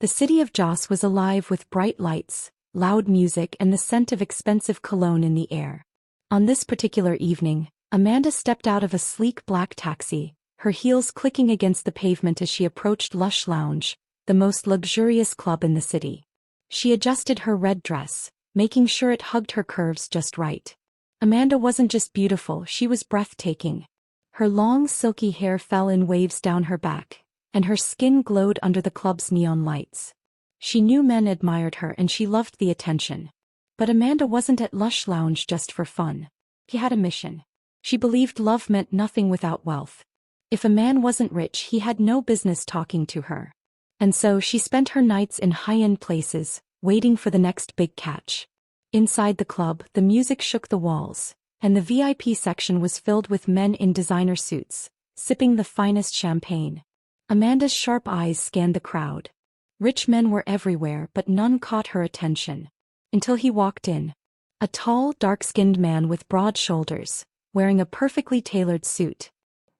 The city of Joss was alive with bright lights, loud music and the scent of expensive cologne in the air. On this particular evening, Amanda stepped out of a sleek black taxi, her heels clicking against the pavement as she approached Lush Lounge, the most luxurious club in the city. She adjusted her red dress, making sure it hugged her curves just right. Amanda wasn't just beautiful, she was breathtaking. Her long silky hair fell in waves down her back, and her skin glowed under the club's neon lights. She knew men admired her and she loved the attention. But Amanda wasn't at Lush Lounge just for fun. She had a mission. She believed love meant nothing without wealth. If a man wasn't rich, he had no business talking to her. And so she spent her nights in high-end places, waiting for the next big catch. Inside the club, the music shook the walls, and the VIP section was filled with men in designer suits, sipping the finest champagne. Amanda's sharp eyes scanned the crowd. Rich men were everywhere, but none caught her attention. Until he walked in. A tall, dark-skinned man with broad shoulders, wearing a perfectly tailored suit.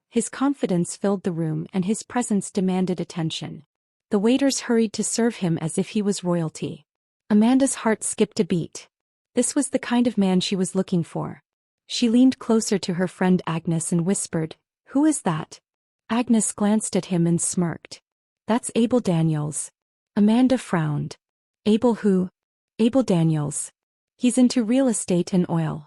His confidence filled the room and his presence demanded attention. The waiters hurried to serve him as if he was royalty. Amanda's heart skipped a beat. This was the kind of man she was looking for. She leaned closer to her friend Agnes and whispered, "Who is that?" Agnes glanced at him and smirked. "That's Abel Daniels." Amanda frowned. "Abel who?" "Abel Daniels. He's into real estate and oil.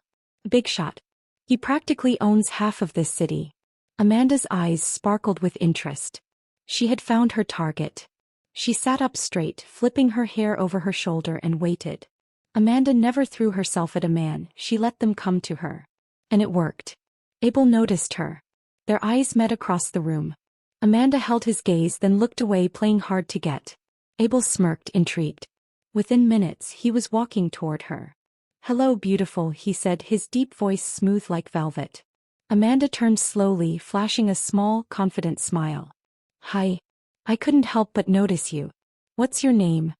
Big shot. He practically owns half of this city." Amanda's eyes sparkled with interest. She had found her target. She sat up straight, flipping her hair over her shoulder and waited. Amanda never threw herself at a man, she let them come to her. And it worked. Abel noticed her. Their eyes met across the room. Amanda held his gaze then looked away, playing hard to get. Abel smirked, intrigued. Within minutes, he was walking toward her. "Hello, beautiful," he said, his deep voice smooth like velvet. Amanda turned slowly, flashing a small, confident smile. "Hi. I couldn't help but notice you. What's your name?"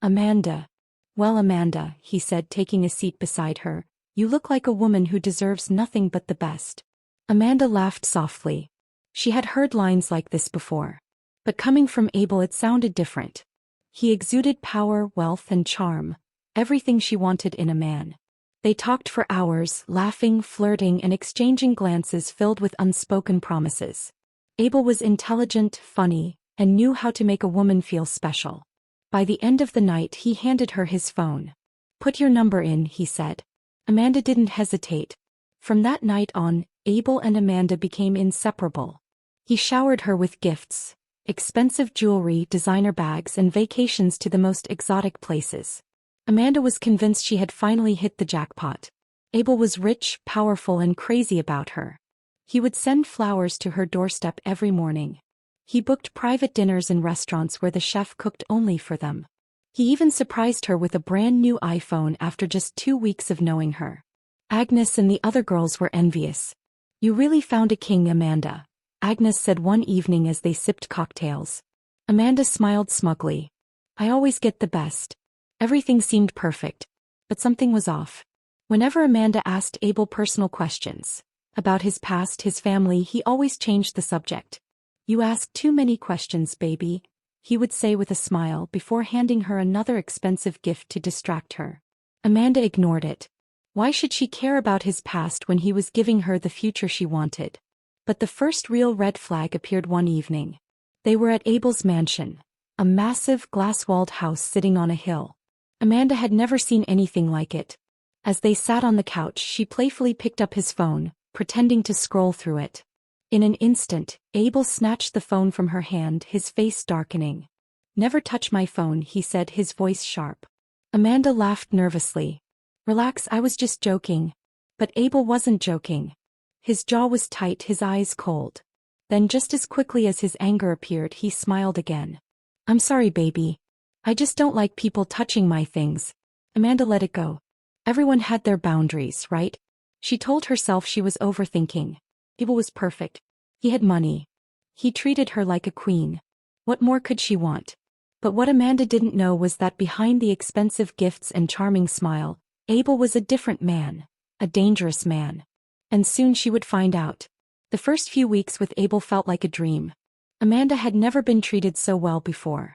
"Amanda." "Well, Amanda," he said, taking a seat beside her, "you look like a woman who deserves nothing but the best." Amanda laughed softly. She had heard lines like this before. But coming from Abel it sounded different. He exuded power, wealth, and charm, everything she wanted in a man. They talked for hours, laughing, flirting, and exchanging glances filled with unspoken promises. Abel was intelligent, funny, and knew how to make a woman feel special. By the end of the night he handed her his phone. "Put your number in," he said. Amanda didn't hesitate. From that night on, Abel and Amanda became inseparable. He showered her with gifts, expensive jewelry, designer bags, and vacations to the most exotic places. Amanda was convinced she had finally hit the jackpot. Abel was rich, powerful, and crazy about her. He would send flowers to her doorstep every morning. He booked private dinners in restaurants where the chef cooked only for them. He even surprised her with a brand new iPhone after just 2 weeks of knowing her. Agnes and the other girls were envious. "You really found a king, Amanda," Agnes said one evening as they sipped cocktails. Amanda smiled smugly. "I always get the best." Everything seemed perfect. But something was off. Whenever Amanda asked Abel personal questions about his past, his family, he always changed the subject. "You ask too many questions, baby," he would say with a smile before handing her another expensive gift to distract her. Amanda ignored it. Why should she care about his past when he was giving her the future she wanted? But the first real red flag appeared one evening. They were at Abel's mansion, a massive glass-walled house sitting on a hill. Amanda had never seen anything like it. As they sat on the couch, she playfully picked up his phone, pretending to scroll through it. In an instant, Abel snatched the phone from her hand, his face darkening. "Never touch my phone," he said, his voice sharp. Amanda laughed nervously. "Relax, I was just joking." But Abel wasn't joking. His jaw was tight, his eyes cold. Then just as quickly as his anger appeared, he smiled again. "I'm sorry, baby. I just don't like people touching my things." Amanda let it go. Everyone had their boundaries, right? She told herself she was overthinking. Abel was perfect. He had money. He treated her like a queen. What more could she want? But what Amanda didn't know was that behind the expensive gifts and charming smile, Abel was a different man, a dangerous man. And soon she would find out. The first few weeks with Abel felt like a dream. Amanda had never been treated so well before.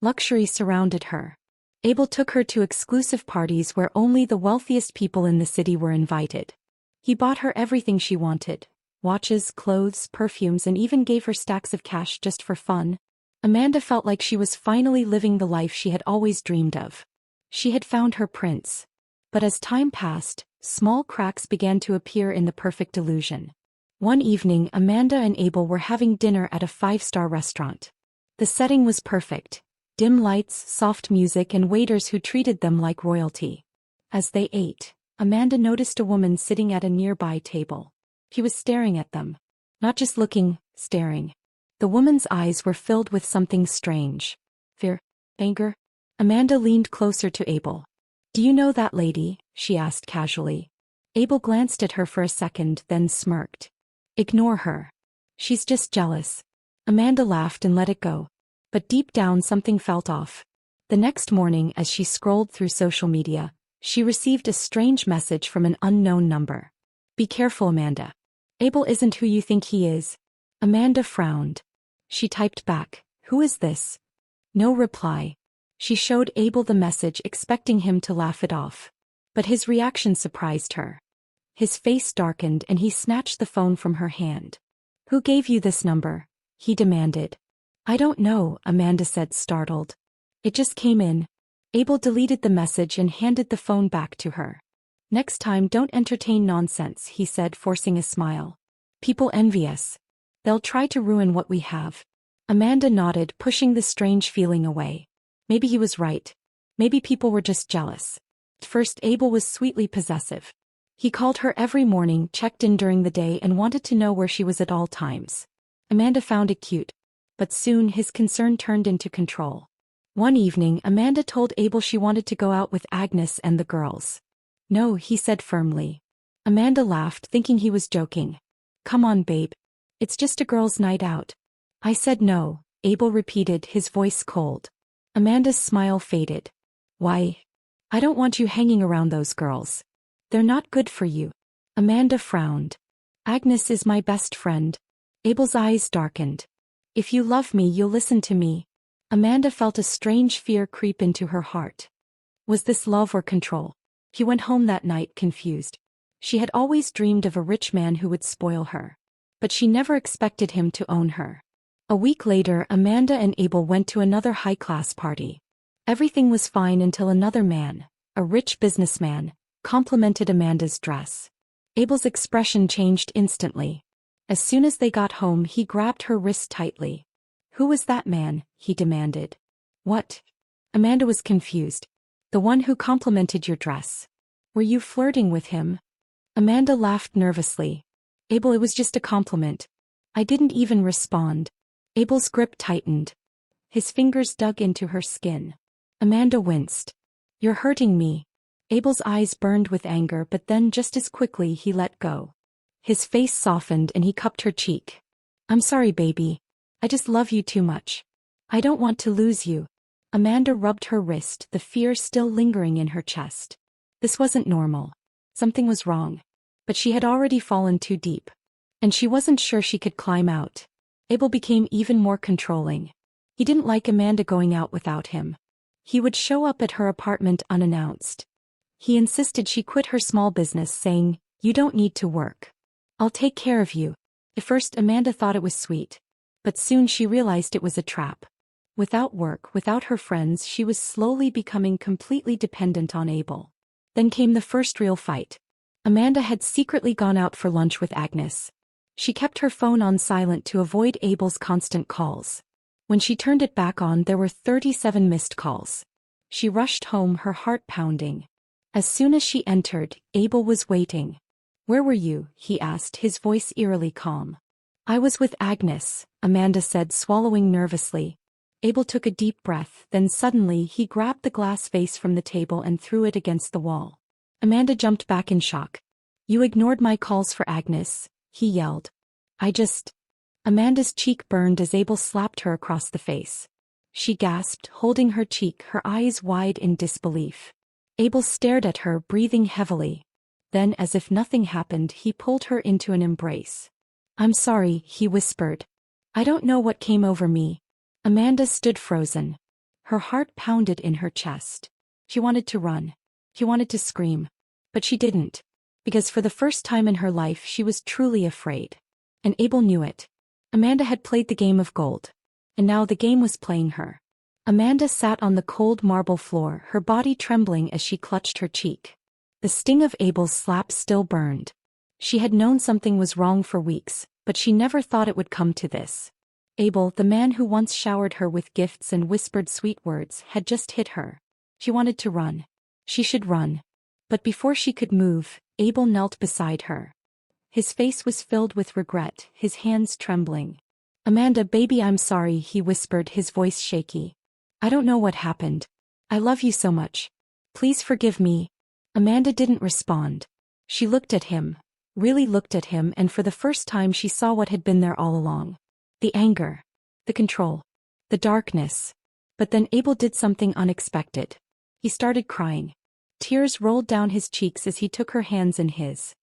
Luxury surrounded her. Abel took her to exclusive parties where only the wealthiest people in the city were invited. He bought her everything she wanted: watches, clothes, perfumes, and even gave her stacks of cash just for fun. Amanda felt like she was finally living the life she had always dreamed of. She had found her prince. But as time passed, small cracks began to appear in the perfect illusion. One evening, Amanda and Abel were having dinner at a five-star restaurant. The setting was perfect: dim lights, soft music, and waiters who treated them like royalty. As they ate, Amanda noticed a woman sitting at a nearby table. She was staring at them. Not just looking, staring. The woman's eyes were filled with something strange. Fear? Anger? Amanda leaned closer to Abel. "Do you know that lady?" she asked casually. Abel glanced at her for a second, then smirked. "Ignore her. She's just jealous." Amanda laughed and let it go. But deep down something felt off. The next morning, as she scrolled through social media, she received a strange message from an unknown number. "Be careful, Amanda. Abel isn't who you think he is." Amanda frowned. She typed back, "Who is this?" No reply. She showed Abel the message, expecting him to laugh it off. But his reaction surprised her. His face darkened and he snatched the phone from her hand. "Who gave you this number?" he demanded. "I don't know," Amanda said, startled. "It just came in." Abel deleted the message and handed the phone back to her. "Next time, don't entertain nonsense," he said, forcing a smile. "People envy us. They'll try to ruin what we have." Amanda nodded, pushing the strange feeling away. Maybe he was right. Maybe people were just jealous. At first, Abel was sweetly possessive. He called her every morning, checked in during the day, and wanted to know where she was at all times. Amanda found it cute. But soon his concern turned into control. One evening, Amanda told Abel she wanted to go out with Agnes and the girls. "No," he said firmly. Amanda laughed, thinking he was joking. "Come on, babe. It's just a girls' night out." "I said no," Abel repeated, his voice cold. Amanda's smile faded. "Why? I don't want you hanging around those girls. They're not good for you." Amanda frowned. "Agnes is my best friend." Abel's eyes darkened. "If you love me, you'll listen to me." Amanda felt a strange fear creep into her heart. Was this love or control? She went home that night confused. She had always dreamed of a rich man who would spoil her. But she never expected him to own her. A week later, Amanda and Abel went to another high-class party. Everything was fine until another man, a rich businessman, complimented Amanda's dress. Abel's expression changed instantly. As soon as they got home, he grabbed her wrist tightly. "Who was that man?" he demanded. "What?" Amanda was confused. "The one who complimented your dress. Were you flirting with him?" Amanda laughed nervously. "Abel, it was just a compliment. I didn't even respond." Abel's grip tightened. His fingers dug into her skin. Amanda winced. "You're hurting me." Abel's eyes burned with anger, but then just as quickly he let go. His face softened and he cupped her cheek. "I'm sorry, baby. I just love you too much. I don't want to lose you." Amanda rubbed her wrist, the fear still lingering in her chest. This wasn't normal. Something was wrong. But she had already fallen too deep. And she wasn't sure she could climb out. Abel became even more controlling. He didn't like Amanda going out without him. He would show up at her apartment unannounced. He insisted she quit her small business, saying, "You don't need to work. I'll take care of you." At first, Amanda thought it was sweet. But soon she realized it was a trap. Without work, without her friends, she was slowly becoming completely dependent on Abel. Then came the first real fight. Amanda had secretly gone out for lunch with Agnes. She kept her phone on silent to avoid Abel's constant calls. When she turned it back on, there were 37 missed calls. She rushed home, her heart pounding. As soon as she entered, Abel was waiting. "Where were you?" he asked, his voice eerily calm. "I was with Agnes," Amanda said, swallowing nervously. Abel took a deep breath, then suddenly he grabbed the glass vase from the table and threw it against the wall. Amanda jumped back in shock. "You ignored my calls for Agnes," he yelled. Amanda's cheek burned as Abel slapped her across the face. She gasped, holding her cheek, her eyes wide in disbelief. Abel stared at her, breathing heavily. Then, as if nothing happened, he pulled her into an embrace. "I'm sorry," he whispered. "I don't know what came over me." Amanda stood frozen. Her heart pounded in her chest. She wanted to run. She wanted to scream. But she didn't. Because for the first time in her life she was truly afraid. And Abel knew it. Amanda had played the game of gold. And now the game was playing her. Amanda sat on the cold marble floor, her body trembling as she clutched her cheek. The sting of Abel's slap still burned. She had known something was wrong for weeks, but she never thought it would come to this. Abel, the man who once showered her with gifts and whispered sweet words, had just hit her. She wanted to run. She should run. But before she could move, Abel knelt beside her. His face was filled with regret, his hands trembling. "Amanda, baby, I'm sorry," he whispered, his voice shaky. "I don't know what happened. I love you so much. Please forgive me." Amanda didn't respond. She looked at him, really looked at him, and for the first time she saw what had been there all along. The anger. The control. The darkness. But then Abel did something unexpected. He started crying. Tears rolled down his cheeks as he took her hands in his.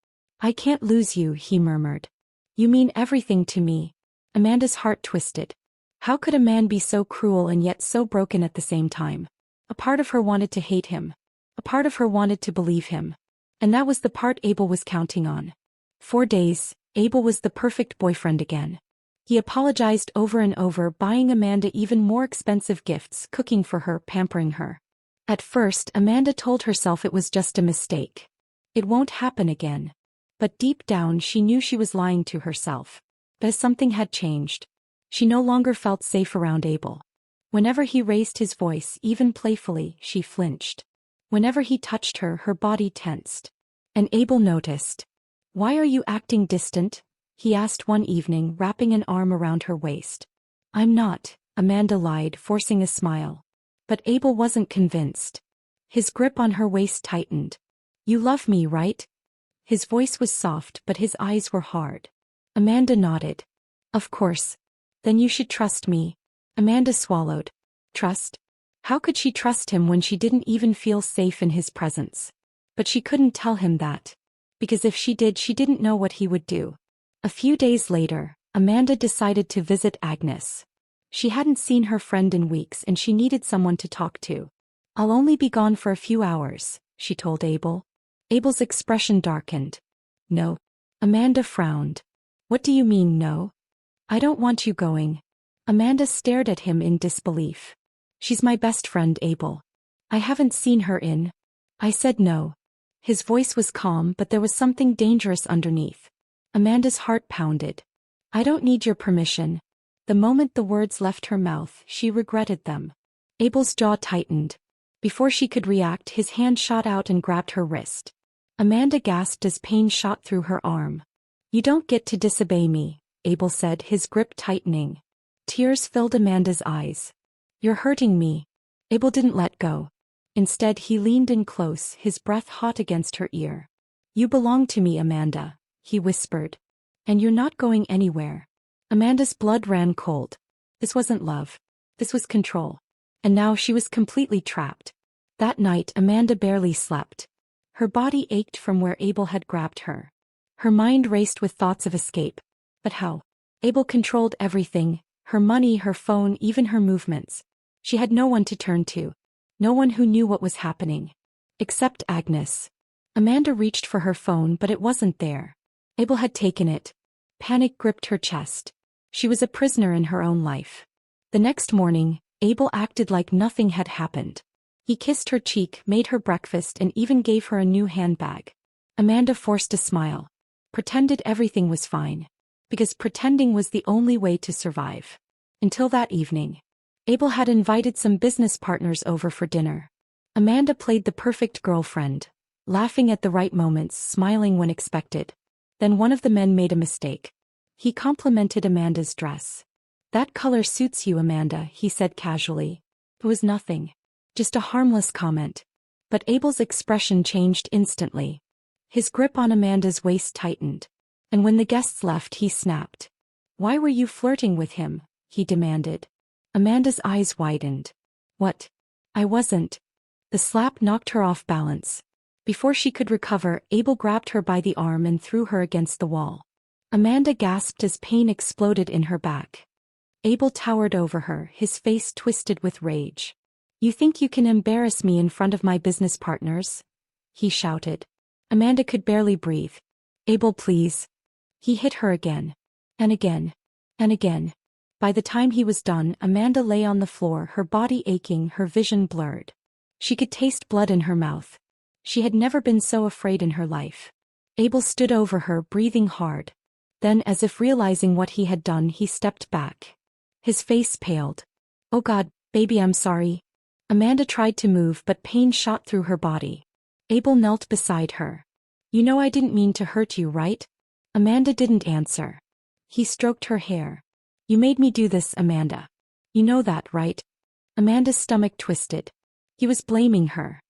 "I can't lose you," he murmured. "You mean everything to me." Amanda's heart twisted. How could a man be so cruel and yet so broken at the same time? A part of her wanted to hate him. A part of her wanted to believe him. And that was the part Abel was counting on. 4 days, Abel was the perfect boyfriend again. He apologized over and over, buying Amanda even more expensive gifts, cooking for her, pampering her. At first, Amanda told herself it was just a mistake. It won't happen again. But deep down she knew she was lying to herself. But something had changed. She no longer felt safe around Abel. Whenever he raised his voice, even playfully, she flinched. Whenever he touched her, her body tensed. And Abel noticed. "Why are you acting distant?" he asked one evening, wrapping an arm around her waist. "I'm not," Amanda lied, forcing a smile. But Abel wasn't convinced. His grip on her waist tightened. "You love me, right?" His voice was soft, but his eyes were hard. Amanda nodded. "Of course. Then you should trust me." Amanda swallowed. Trust? How could she trust him when she didn't even feel safe in his presence? But she couldn't tell him that. Because if she did, she didn't know what he would do. A few days later, Amanda decided to visit Agnes. She hadn't seen her friend in weeks and she needed someone to talk to. "I'll only be gone for a few hours," she told Abel. Abel's expression darkened. "No." Amanda frowned. "What do you mean, no?" "I don't want you going." Amanda stared at him in disbelief. "She's my best friend, Abel. I haven't seen her in." "I said no." His voice was calm, but there was something dangerous underneath. Amanda's heart pounded. "I don't need your permission." The moment the words left her mouth, she regretted them. Abel's jaw tightened. Before she could react, his hand shot out and grabbed her wrist. Amanda gasped as pain shot through her arm. "You don't get to disobey me," Abel said, his grip tightening. Tears filled Amanda's eyes. "You're hurting me." Abel didn't let go. Instead, he leaned in close, his breath hot against her ear. "You belong to me, Amanda," he whispered. "And you're not going anywhere." Amanda's blood ran cold. This wasn't love. This was control. And now she was completely trapped. That night, Amanda barely slept. Her body ached from where Abel had grabbed her. Her mind raced with thoughts of escape. But how? Abel controlled everything, her money, her phone, even her movements. She had no one to turn to. No one who knew what was happening. Except Agnes. Amanda reached for her phone, but it wasn't there. Abel had taken it. Panic gripped her chest. She was a prisoner in her own life. The next morning, Abel acted like nothing had happened. He kissed her cheek, made her breakfast, and even gave her a new handbag. Amanda forced a smile. Pretended everything was fine. Because pretending was the only way to survive. Until that evening. Abel had invited some business partners over for dinner. Amanda played the perfect girlfriend, laughing at the right moments, smiling when expected. Then one of the men made a mistake. He complimented Amanda's dress. "That color suits you, Amanda," he said casually. It was nothing. Just a harmless comment. But Abel's expression changed instantly. His grip on Amanda's waist tightened. And when the guests left, he snapped. "Why were you flirting with him?" he demanded. Amanda's eyes widened. "What? I wasn't." The slap knocked her off balance. Before she could recover, Abel grabbed her by the arm and threw her against the wall. Amanda gasped as pain exploded in her back. Abel towered over her, his face twisted with rage. You think you can embarrass me in front of my business partners? He shouted. Amanda could barely breathe. Abel, please. He hit her again. And again. And again. By the time he was done, Amanda lay on the floor, her body aching, her vision blurred. She could taste blood in her mouth. She had never been so afraid in her life. Abel stood over her, breathing hard. Then, as if realizing what he had done, he stepped back. His face paled. Oh God, baby, I'm sorry. Amanda tried to move, but pain shot through her body. Abel knelt beside her. You know I didn't mean to hurt you, right? Amanda didn't answer. He stroked her hair. You made me do this, Amanda. You know that, right? Amanda's stomach twisted. He was blaming her.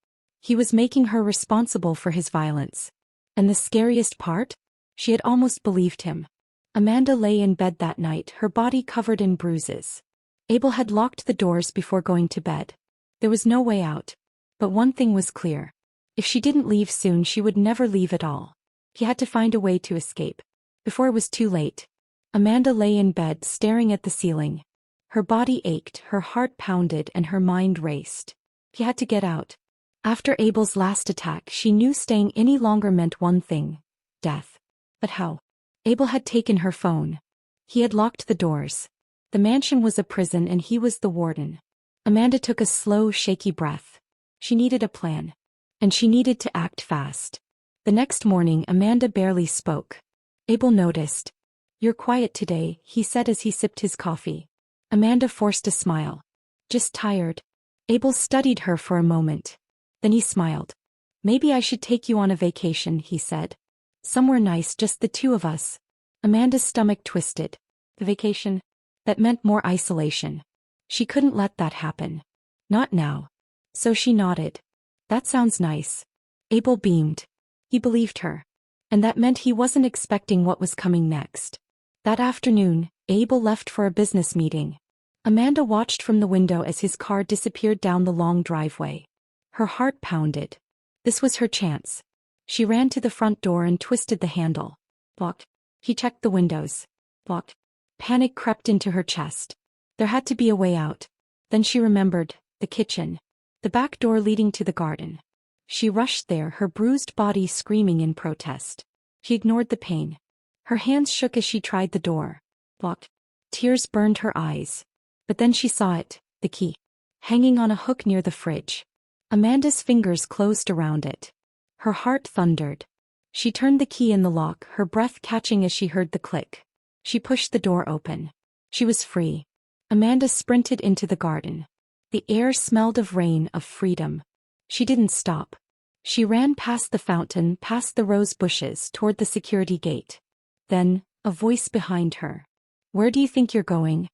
He was making her responsible for his violence. And the scariest part? She had almost believed him. Amanda lay in bed that night, her body covered in bruises. Abel had locked the doors before going to bed. There was no way out. But one thing was clear. If she didn't leave soon, she would never leave at all. He had to find a way to escape. Before it was too late. Amanda lay in bed, staring at the ceiling. Her body ached, her heart pounded, and her mind raced. He had to get out. After Abel's last attack, she knew staying any longer meant one thing: death. But how? Abel had taken her phone. He had locked the doors. The mansion was a prison and he was the warden. Amanda took a slow, shaky breath. She needed a plan. And she needed to act fast. The next morning, Amanda barely spoke. Abel noticed. You're quiet today, he said as he sipped his coffee. Amanda forced a smile. Just tired. Abel studied her for a moment. Then he smiled. Maybe I should take you on a vacation, he said. Somewhere nice, just the two of us. Amanda's stomach twisted. The vacation? That meant more isolation. She couldn't let that happen. Not now. So she nodded. That sounds nice. Abel beamed. He believed her. And that meant he wasn't expecting what was coming next. That afternoon, Abel left for a business meeting. Amanda watched from the window as his car disappeared down the long driveway. Her heart pounded. This was her chance. She ran to the front door and twisted the handle. Locked. He checked the windows. Locked. Panic crept into her chest. There had to be a way out. Then she remembered, the kitchen. The back door leading to the garden. She rushed there, her bruised body screaming in protest. She ignored the pain. Her hands shook as she tried the door. Locked. Tears burned her eyes. But then she saw it, the key. Hanging on a hook near the fridge. Amanda's fingers closed around it. Her heart thundered. She turned the key in the lock, her breath catching as she heard the click. She pushed the door open. She was free. Amanda sprinted into the garden. The air smelled of rain, of freedom. She didn't stop. She ran past the fountain, past the rose bushes, toward the security gate. Then, a voice behind her. Where do you think you're going?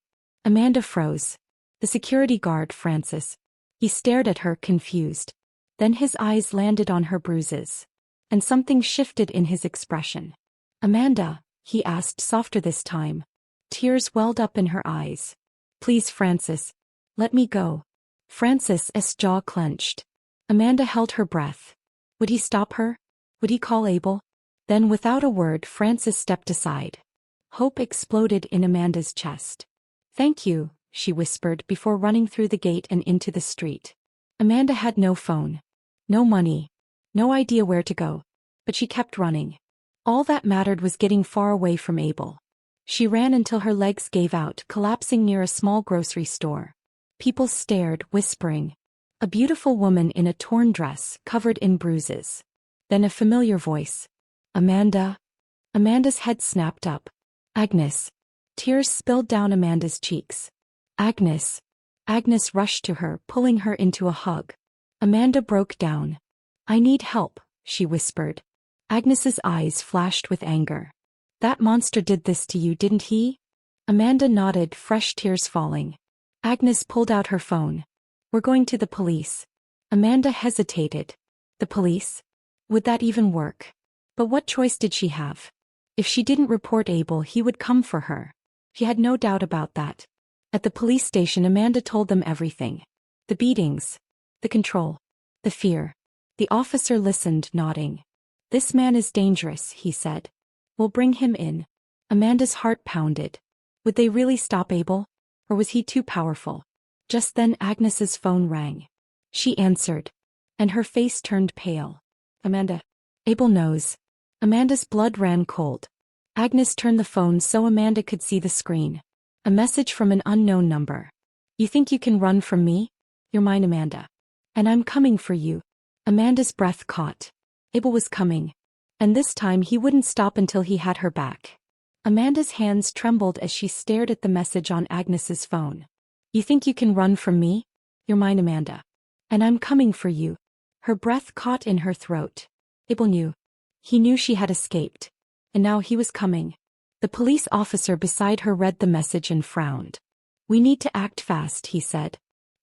Amanda froze. The security guard, Francis. He stared at her, confused. Then his eyes landed on her bruises. And something shifted in his expression. Amanda, he asked, softer this time. Tears welled up in her eyes. Please, Francis. Let me go. Francis's jaw clenched. Amanda held her breath. Would he stop her? Would he call Abel? Then without a word, Francis stepped aside. Hope exploded in Amanda's chest. Thank you, she whispered before running through the gate and into the street. Amanda had no phone. No money. No idea where to go. But she kept running. All that mattered was getting far away from Abel. She ran until her legs gave out, collapsing near a small grocery store. People stared, whispering. A beautiful woman in a torn dress, covered in bruises. Then a familiar voice. Amanda? Amanda's head snapped up. Agnes. Tears spilled down Amanda's cheeks. Agnes. Agnes rushed to her, pulling her into a hug. Amanda broke down. I need help, she whispered. Agnes's eyes flashed with anger. That monster did this to you, didn't he? Amanda nodded, fresh tears falling. Agnes pulled out her phone. We're going to the police. Amanda hesitated. The police? Would that even work? But what choice did she have? If she didn't report Abel, he would come for her. She had no doubt about that. At the police station, Amanda told them everything. The beatings. The control. The fear. The officer listened, nodding. This man is dangerous, he said. We'll bring him in. Amanda's heart pounded. Would they really stop Abel? Or was he too powerful? Just then Agnes's phone rang. she answered. And her face turned pale. Amanda. Abel knows. Amanda's blood ran cold. Agnes turned the phone so Amanda could see the screen. A message from an unknown number. You think you can run from me? You're mine, Amanda. And I'm coming for you. Amanda's breath caught. Abel was coming. And this time he wouldn't stop until he had her back. Amanda's hands trembled as she stared at the message on Agnes's phone. You think you can run from me? You're mine, Amanda. And I'm coming for you. Her breath caught in her throat. Abel knew. He knew she had escaped. And now he was coming. The police officer beside her read the message and frowned. We need to act fast, he said.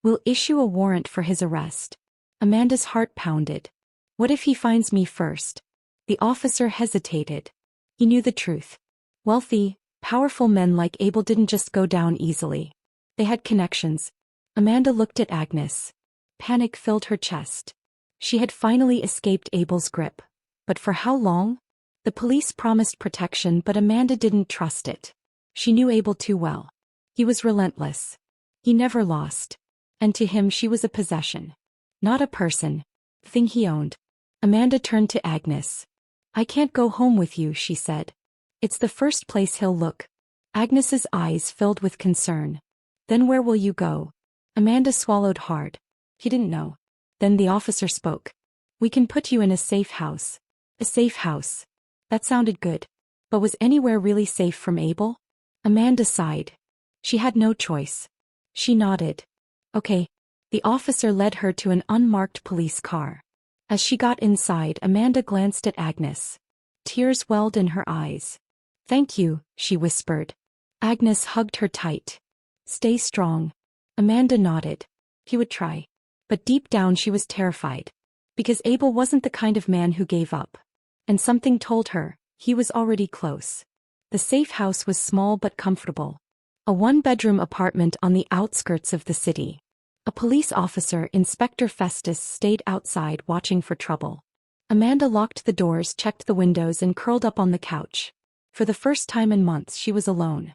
We'll issue a warrant for his arrest. Amanda's heart pounded. What if he finds me first? The officer hesitated. He knew the truth. Wealthy, powerful men like Abel didn't just go down easily. They had connections. Amanda looked at Agnes. Panic filled her chest. She had finally escaped Abel's grip. But for how long? The police promised protection, but Amanda didn't trust it. She knew Abel too well. He was relentless. He never lost. And to him she was a possession. Not a person. The thing he owned. Amanda turned to Agnes. I can't go home with you, she said. It's the first place he'll look. Agnes's eyes filled with concern. Then where will you go? Amanda swallowed hard. He didn't know. Then the officer spoke. We can put you in a safe house. A safe house. That sounded good. But was anywhere really safe from Abel? Amanda sighed. She had no choice. She nodded. Okay. The officer led her to an unmarked police car. As she got inside, Amanda glanced at Agnes. Tears welled in her eyes. Thank you, she whispered. Agnes hugged her tight. Stay strong. Amanda nodded. He would try. But deep down she was terrified. Because Abel wasn't the kind of man who gave up. And something told her, he was already close. The safe house was small but comfortable. A one-bedroom apartment on the outskirts of the city. A police officer, Inspector Festus, stayed outside watching for trouble. Amanda locked the doors, checked the windows, and curled up on the couch. For the first time in months she was alone.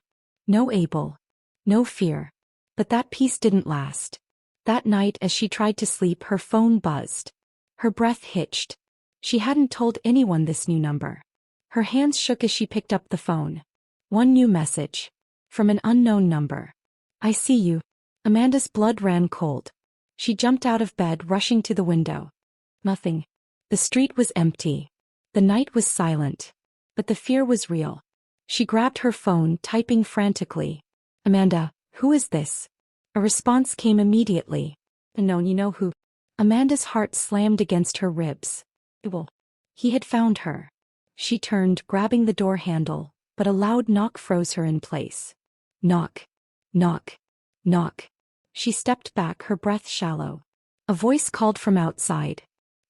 No Abel. No fear. But that peace didn't last. That night as she tried to sleep, her phone buzzed. Her breath hitched. She hadn't told anyone this new number. Her hands shook as she picked up the phone. One new message. From an unknown number. I see you. Amanda's blood ran cold. She jumped out of bed, rushing to the window. Nothing. The street was empty. The night was silent. But the fear was real. She grabbed her phone, typing frantically. Amanda, who is this? A response came immediately. Unknown, you know who. Amanda's heart slammed against her ribs. Abel. He had found her. She turned, grabbing the door handle, but a loud knock froze her in place. Knock. Knock. Knock. She stepped back, her breath shallow. A voice called from outside.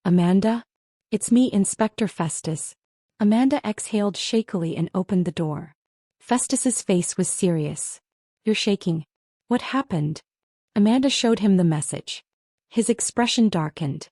Amanda? It's me, Inspector Festus. Amanda exhaled shakily and opened the door. Festus's face was serious. You're shaking. What happened? Amanda showed him the message. His expression darkened.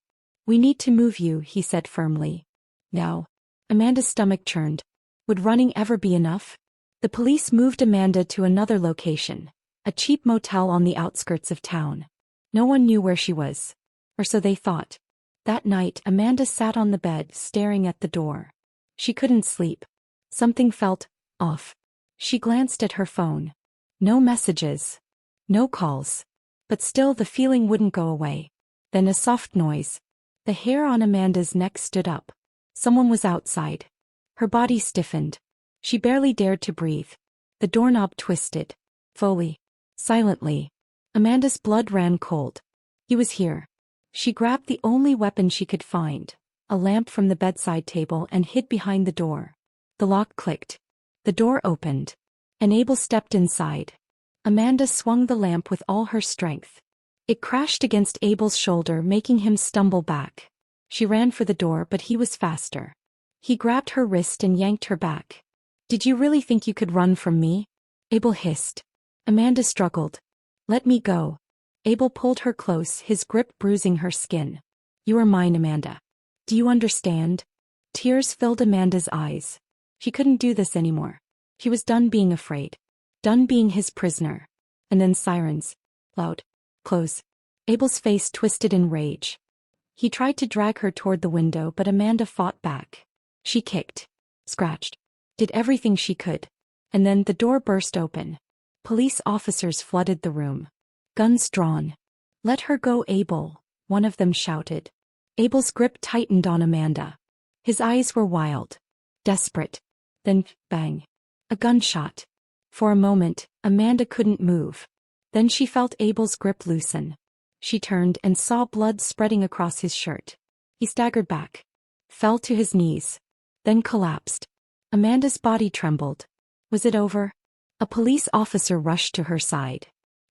We need to move you, he said firmly. Now. Amanda's stomach churned. Would running ever be enough? The police moved Amanda to another location. A cheap motel on the outskirts of town. No one knew where she was. Or so they thought. That night, Amanda sat on the bed, staring at the door. She couldn't sleep. Something felt off. She glanced at her phone. No messages. No calls. But still the feeling wouldn't go away. Then a soft noise. The hair on Amanda's neck stood up. Someone was outside. Her body stiffened. She barely dared to breathe. The doorknob twisted. Fully. Silently. Amanda's blood ran cold. He was here. She grabbed the only weapon she could find, a lamp from the bedside table, and hid behind the door. The lock clicked. The door opened. And Abel stepped inside. Amanda swung the lamp with all her strength. It crashed against Abel's shoulder, making him stumble back. She ran for the door, but he was faster. He grabbed her wrist and yanked her back. Did you really think you could run from me? Abel hissed. Amanda struggled. Let me go. Abel pulled her close, his grip bruising her skin. You are mine, Amanda. Do you understand? Tears filled Amanda's eyes. She couldn't do this anymore. She was done being afraid. Done being his prisoner. And then sirens. Loud. Close. Abel's face twisted in rage. He tried to drag her toward the window, but Amanda fought back. She kicked, scratched, did everything she could. And then the door burst open. Police officers flooded the room. Guns drawn. "Let her go, Abel," one of them shouted. Abel's grip tightened on Amanda. His eyes were wild, desperate. Then, bang. A gunshot. For a moment, Amanda couldn't move. Then she felt Abel's grip loosen. She turned and saw blood spreading across his shirt. He staggered back, fell to his knees, then collapsed. Amanda's body trembled. Was it over? A police officer rushed to her side.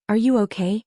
"Are you okay?"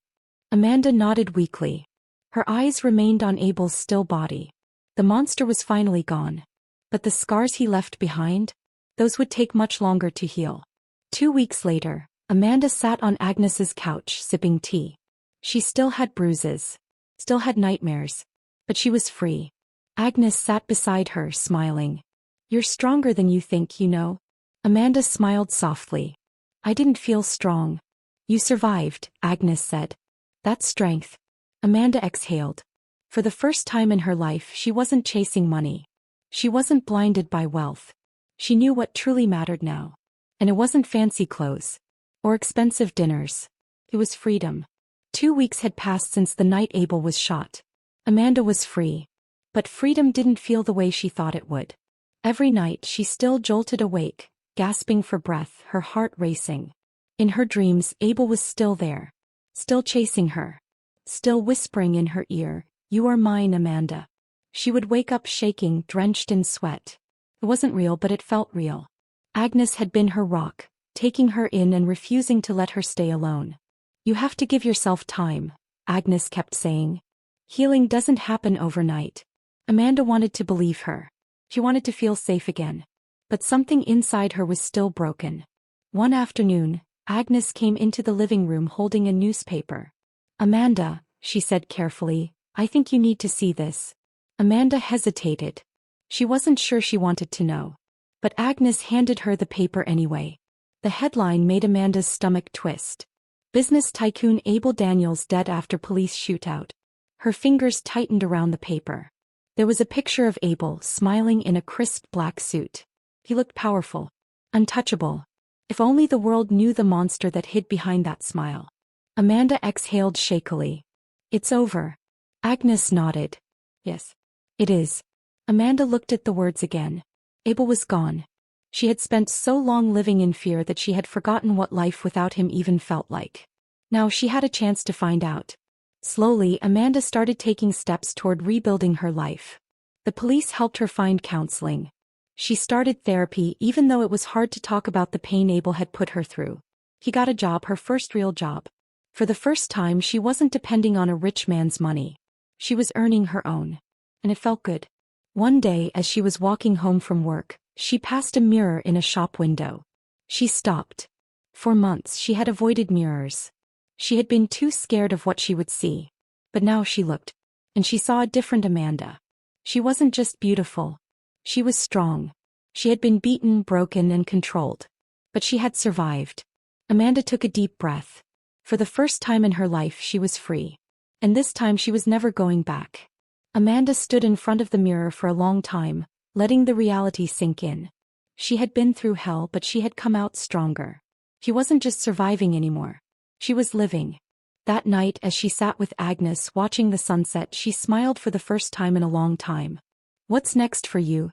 Amanda nodded weakly. Her eyes remained on Abel's still body. The monster was finally gone. But the scars he left behind? Those would take much longer to heal. 2 weeks later, Amanda sat on Agnes's couch sipping tea. She still had bruises, still had nightmares, but she was free. Agnes sat beside her, smiling. "You're stronger than you think, you know." Amanda smiled softly. "I didn't feel strong." "You survived," Agnes said. "That's strength." Amanda exhaled. For the first time in her life, she wasn't chasing money. She wasn't blinded by wealth. She knew what truly mattered now. And it wasn't fancy clothes or expensive dinners. It was freedom. 2 weeks had passed since the night Abel was shot. Amanda was free. But freedom didn't feel the way she thought it would. Every night she still jolted awake, gasping for breath, her heart racing. In her dreams, Abel was still there. Still chasing her. Still whispering in her ear, "You are mine, Amanda." She would wake up shaking, drenched in sweat. It wasn't real, but it felt real. Agnes had been her rock, taking her in and refusing to let her stay alone. "You have to give yourself time," Agnes kept saying. "Healing doesn't happen overnight." Amanda wanted to believe her. She wanted to feel safe again. But something inside her was still broken. One afternoon, Agnes came into the living room holding a newspaper. "Amanda," she said carefully, "I think you need to see this." Amanda hesitated. She wasn't sure she wanted to know. But Agnes handed her the paper anyway. The headline made Amanda's stomach twist. "Business tycoon Abel Daniels dead after police shootout." Her fingers tightened around the paper. There was a picture of Abel smiling in a crisp black suit. He looked powerful, untouchable. If only the world knew the monster that hid behind that smile. Amanda exhaled shakily. "It's over." Agnes nodded. "Yes, it is." Amanda looked at the words again. Abel was gone. She had spent so long living in fear that she had forgotten what life without him even felt like. Now she had a chance to find out. Slowly, Amanda started taking steps toward rebuilding her life. The police helped her find counseling. She started therapy even though it was hard to talk about the pain Abel had put her through. He got a job, her first real job. For the first time, she wasn't depending on a rich man's money. She was earning her own. And it felt good. One day, as she was walking home from work, she passed a mirror in a shop window. She stopped. For months, she had avoided mirrors. She had been too scared of what she would see. But now she looked. And she saw a different Amanda. She wasn't just beautiful. She was strong. She had been beaten, broken, and controlled. But she had survived. Amanda took a deep breath. For the first time in her life, she was free. And this time she was never going back. Amanda stood in front of the mirror for a long time, letting the reality sink in. She had been through hell, but she had come out stronger. She wasn't just surviving anymore. She was living. That night, as she sat with Agnes watching the sunset, she smiled for the first time in a long time. "What's next for you?"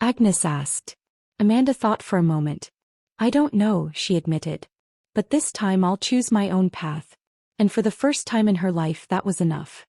Agnes asked. Amanda thought for a moment. "I don't know," she admitted. "But this time I'll choose my own path." And for the first time in her life, that was enough.